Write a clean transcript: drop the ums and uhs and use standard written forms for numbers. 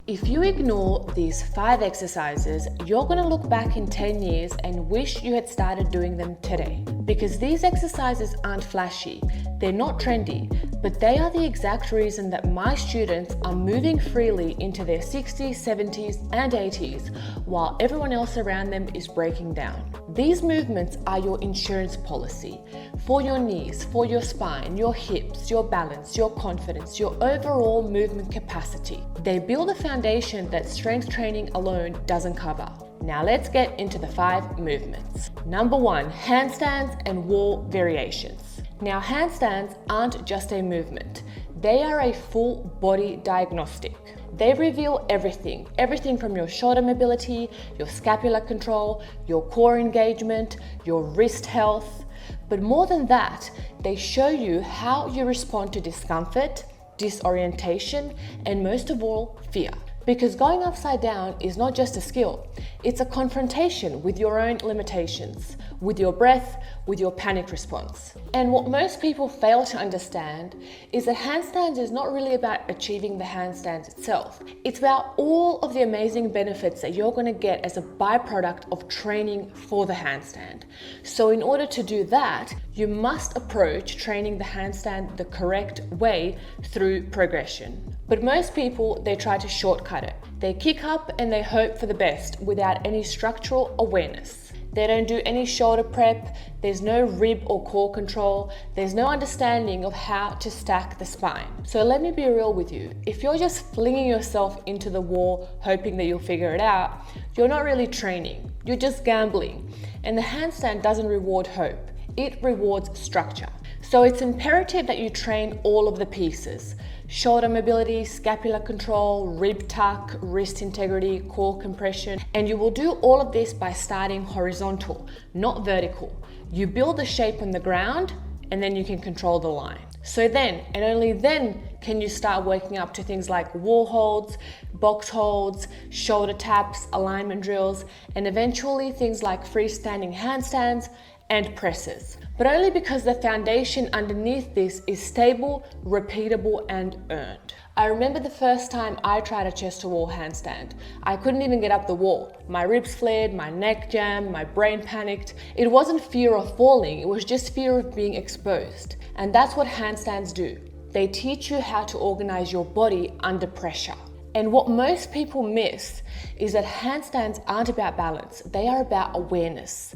If you ignore these 5 exercises, you're going to look back in 10 years and wish you had started doing them today. Because these exercises aren't flashy, they're not trendy, but they are the exact reason that my students are moving freely into their 60s, 70s, and 80s, while everyone else around them is breaking down. These movements are your insurance policy for your knees, for your spine, your hips, your balance, your confidence, your overall movement capacity. They build a foundation that strength training alone doesn't cover. Now let's get into the 5 movements. Number 1, handstands and wall variations. Now handstands aren't just a movement, they are a full body diagnostic. They reveal everything from your shoulder mobility, your scapular control, your core engagement, your wrist health. But more than that, they show you how you respond to discomfort, disorientation, and most of all, fear. Because going upside down is not just a skill, it's a confrontation with your own limitations, with your breath, with your panic response. And what most people fail to understand is that handstands is not really about achieving the handstand itself. It's about all of the amazing benefits that you're going to get as a byproduct of training for the handstand. So in order to do that, you must approach training the handstand the correct way through progression. But most people, they try to shortcut it. They kick up and they hope for the best without any structural awareness. They don't do any shoulder prep, there's no rib or core control, there's no understanding of how to stack the spine. So let me be real with you, if you're just flinging yourself into the wall hoping that you'll figure it out, you're not really training, you're just gambling. And the handstand doesn't reward hope, it rewards structure. So it's imperative that you train all of the pieces. Shoulder mobility, scapular control, rib tuck, wrist integrity, core compression. And you will do all of this by starting horizontal, not vertical. You build the shape on the ground and then you can control the line. So then, and only then, can you start working up to things like wall holds, box holds, shoulder taps, alignment drills, and eventually things like freestanding handstands and presses. But only because the foundation underneath this is stable, repeatable, and earned. I remember the first time I tried a chest to wall handstand. I couldn't even get up the wall. My ribs flared, my neck jammed, my brain panicked. It wasn't fear of falling, it was just fear of being exposed. And that's what handstands do. They teach you how to organize your body under pressure. And what most people miss is that handstands aren't about balance, they are about awareness.